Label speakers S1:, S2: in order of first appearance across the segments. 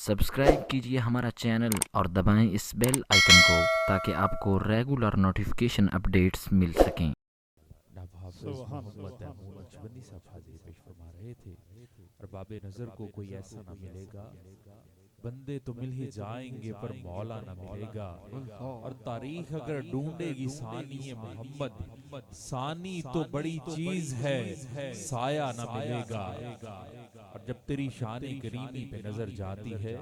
S1: Subscribe कीजिए हमारा channel और दबाएं इस बेल आइकन को ताकि आपको रेगुलर नोटिफिकेशन अपडेट्स मिल सकें।
S2: मोहम्मद नक्शबंदी साहब हाजिरी पेश फरमा रहे थे। अरबाब नजर को कोई ऐसा ना मिलेगा, बंदे तो मिल ही जाएंगे पर मौला ना मिलेगा। और तारीख अगर ढूंढेगी सानी मोहम्मद, सानी तो बड़ी चीज है, साया ना मिलेगा। और जब तेरी शानी करीमी पे नजर जाती है,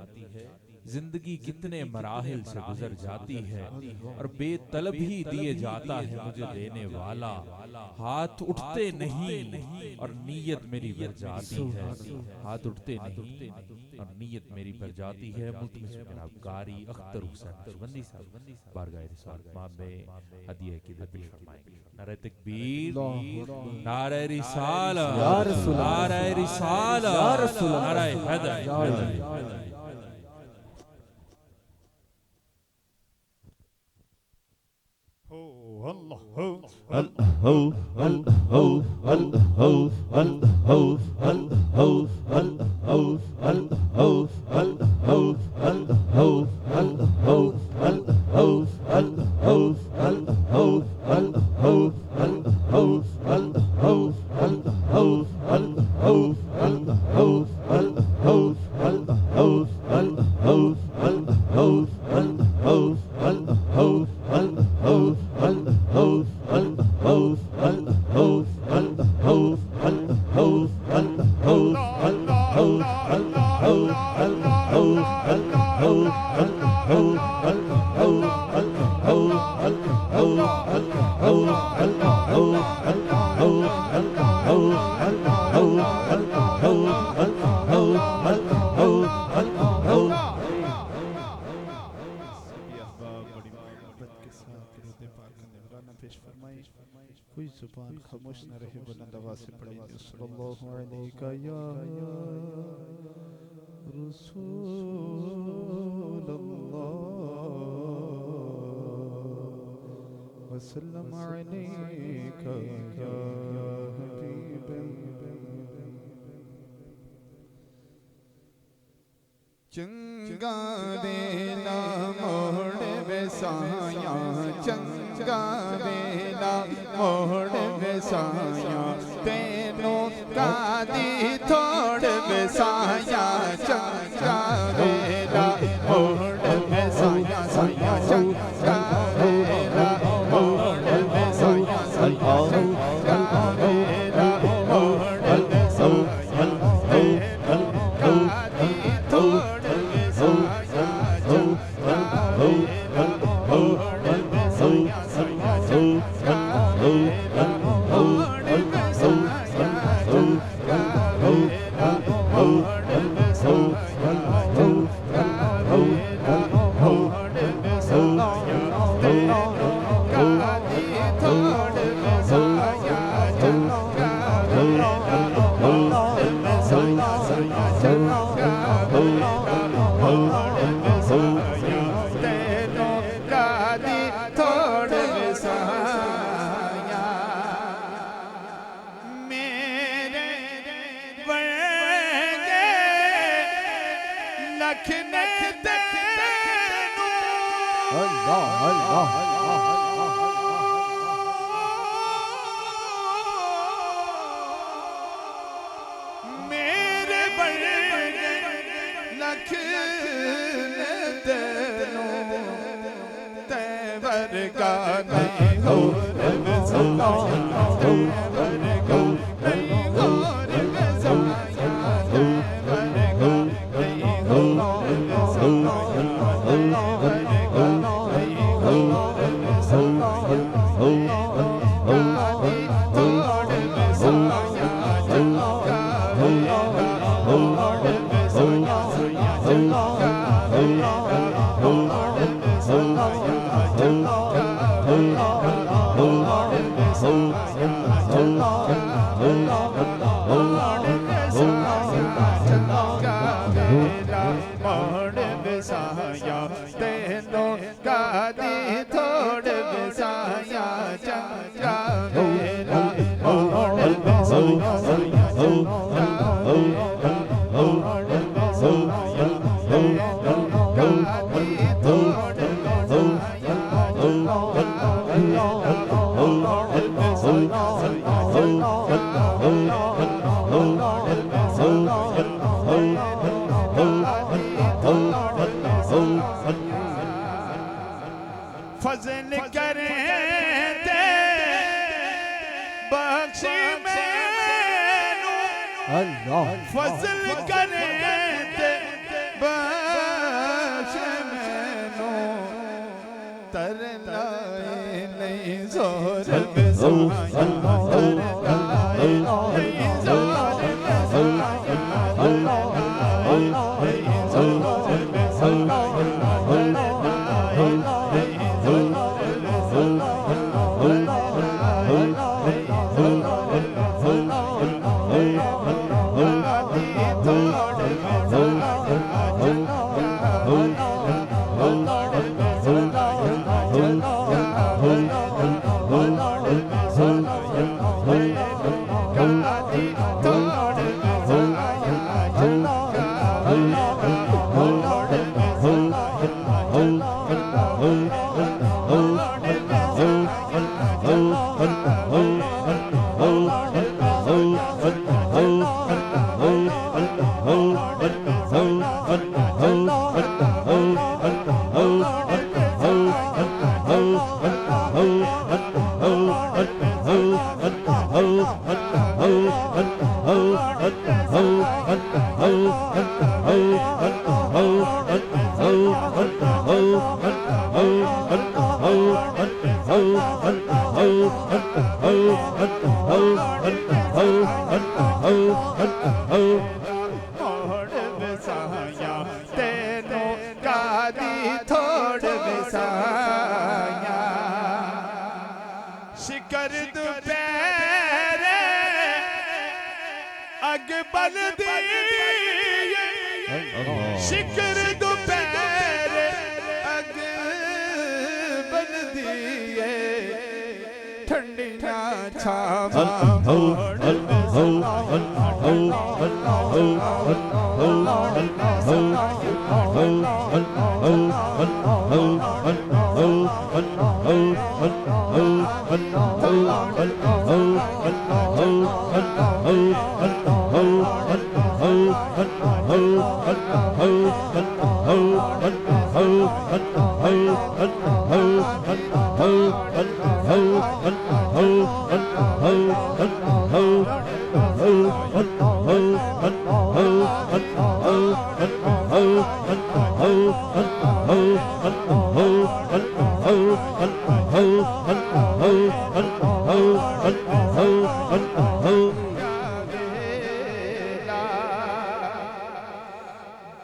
S2: जिंदगी कितने मराहिल से गुजर जाती है। और बेतलब ही दिए जाता है मुझे देने वाला, हाथ उठते नहीं और नीयत मेरी भर जाती है। हाथ उठते नहीं और नीयत मेरी भर जाती है। मुल्तमिस जनाब कारी अख्तर हुसैन नक्शबंदी साहब बारगाह रिसालत में हदिया की पेश फरमाएंगे। नारे तकबीर, नारे रिसालत, नारे रिसालत, नारे हैदर।
S3: कोई जुबान खामोश न रहे, बुलंद आवाज से पढ़ेंगे सल्लल्लाहु अलैहि या रसूलल्लाह वसल्लम अलैका या हबीबल्लाह। चंगा वेला मोड़ वसाया, चंगा वेला मोड़ वसाया, तेनों कादी थोड़ वसाया। चंगा वेला मोड़ वसाया, साया चंगा वेला मोड़ वसाया, साया चंगा वेला मोड़ वसाया, तेनों कादी थोड़ फजल करें दे बख्शी मैनू अल्लाह फजल करें दे बख्शी मैनू तरना नहीं जोर शिकर दोपहर अग बल दी शिकर दोपहर अग बल दिए ठंडिया छावा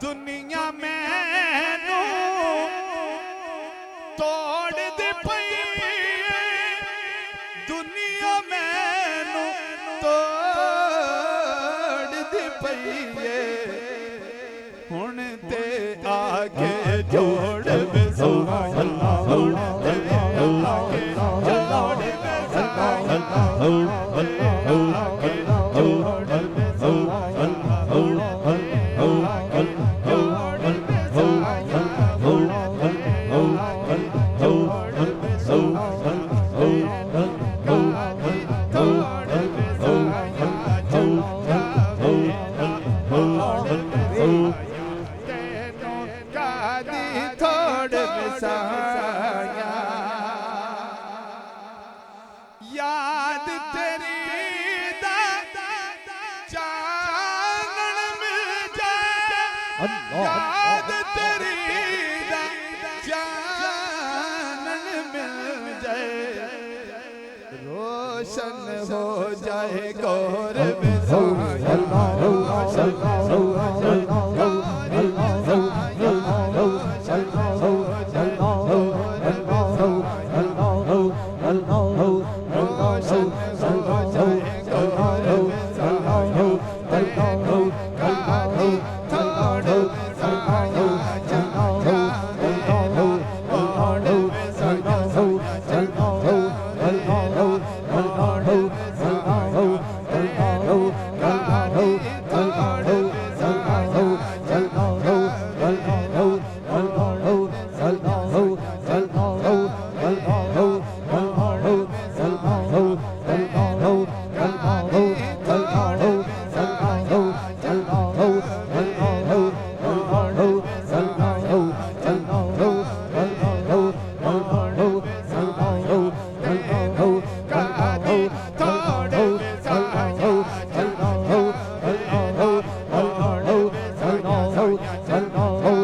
S3: दुनिया मैनू तोड़ दे पई दुनिया मैनू तोड़ दे पई हुण ते आके जोड़ याद तेरी दा चानन मिल जाए याद तेरी दा चानन मिल जाए रोशन हो जाए गौर में अल्लाह